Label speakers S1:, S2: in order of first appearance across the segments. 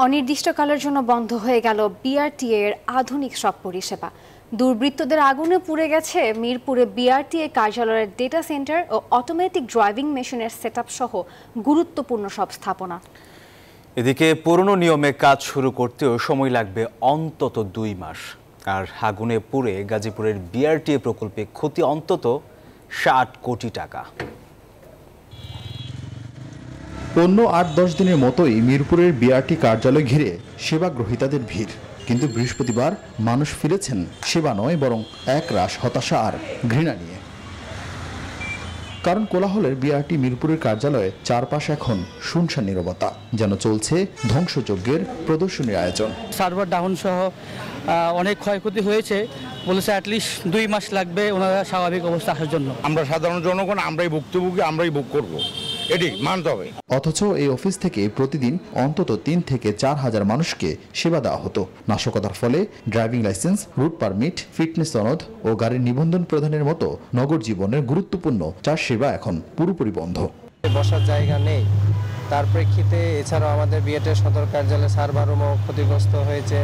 S1: অনির্দিষ্টকালের জন্য বন্ধ হয়ে গেল বিআরটিএ এর আধুনিক সব পরিষেবা। দুর্বৃত্তদের আগুনে পুড়ে গেছে মিরপুরে বিআরটিএ কার্যালয়ের ডেটা সেন্টার ও অটোমেটিক ড্রাইভিং মেশিনের সেটআপ সহ গুরুত্বপূর্ণ সব স্থাপনা।
S2: এদিকে পুরনো নিয়মে কাজ শুরু করতেও সময় লাগবে অন্তত ২ মাস। আর আগুনে পুড়ে গাজীপুরের বিআরটিএ প্রকল্পে ক্ষতি অন্তত ৬০ কোটি টাকা।
S3: অন্য ৮-১০ দিনের মতোই মিরপুরের বিআরটি কার্যালয় ঘিরে সেবা গ্রহীতাদের ভিড়, কিন্তু বৃহস্পতিবার মানুষ ফিরেছেন সেবা নয় বরং একরাশ হতাশা আর ঘৃণা নিয়ে। কারণ কোলাহলের বিআরটি মিরপুরের কার্যালয়ে চারপাশ এখন শুনশান নীরবতা, যেন চলছে ধ্বংসযজ্ঞের প্রদর্শনীর আয়োজন।
S4: সার্ভার ডাউন সহ অনেক ক্ষয়ক্ষতি হয়েছে, বলেছে অ্যাটলিস্ট ২ মাস লাগবে ওনারা স্বাভাবিক অবস্থা আসার জন্য।
S5: আমরা সাধারণ জনগণ আমরাই ভুক্তভোগী, আমরাই ভোগ করব, এটি মানতে হবে।
S3: অথচ এই অফিস থেকে প্রতিদিন অন্তত ৩ থেকে ৪ হাজার মানুষকে সেবা দেওয়া হতো। নাশকতার ফলে driving licence, route permit, fitness সনদ ও গাড়ির নিবন্ধন প্রদানের মতো নগর জীবনের গুরুত্বপূর্ণ ৪ সেবা এখন পুরোপুরি বন্ধ।
S6: বসার জায়গা নেই, তার প্রেক্ষিতে এছাড়াও আমাদের বিআরটি সদর কার্যালয়ে সার্ভারও ক্ষতিগ্রস্ত হয়েছে,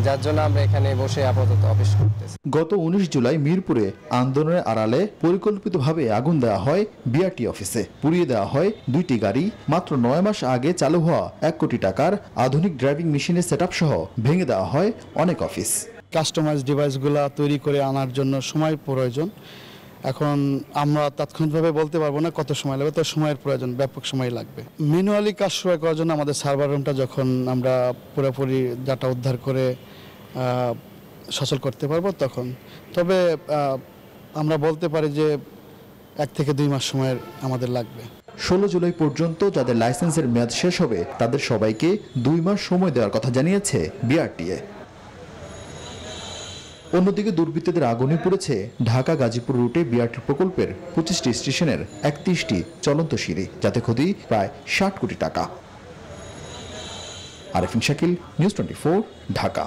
S6: যার জন্য আমরা এখানে বসে আপাতত অফিস করতেছি।
S3: গত ১৯ জুলাই মিরপুরে আন্দোলনের আড়ালে পরিকল্পিতভাবে আগুন দেওয়া হয় বিআরটি অফিসে। পুড়িয়ে দেওয়া হয় ২টি গাড়ি। মাত্র ৯ মাস আগে চালু হওয়া ১ কোটি টাকার আধুনিক ড্রাইভিং মেশিনের সেটআপ সহ ভেঙে দেওয়া হয় অনেক অফিস।
S7: কাস্টমাইজ ডিভাইসগুলো তৈরি করে আনার জন্য সময় প্রয়োজন। এখন আমরা তাৎক্ষণিকভাবে বলতে পারবো না কত সময় লাগবে, তো সময়ের প্রয়োজন, ব্যাপক সময় লাগবে। ম্যানুয়ালি কাজ শুরু করার জন্য আমাদের সার্ভার রুমটা যখন আমরা পুরোপুরি ডাটা উদ্ধার করে সচল করতে পারবো তখন, তবে আমরা বলতে পারি যে ১ থেকে ২ মাস সময়ের আমাদের লাগবে।
S3: ১৬ জুলাই পর্যন্ত যাদের লাইসেন্সের মেয়াদ শেষ হবে তাদের সবাইকে ২ মাস সময় দেওয়ার কথা জানিয়েছে বিআরটিএ। অন্যদিকে দুর্বৃত্তদের আগুনে পুড়েছে ঢাকা গাজীপুর রুটে বিআরটি প্রকল্পের ২৫টি স্টেশনের ৩১টি চলন্ত সিঁড়ি, যাতে ক্ষতি প্রায় ৬০ কোটি টাকা। আরেফিন শাকিল, নিউজ 24, ঢাকা।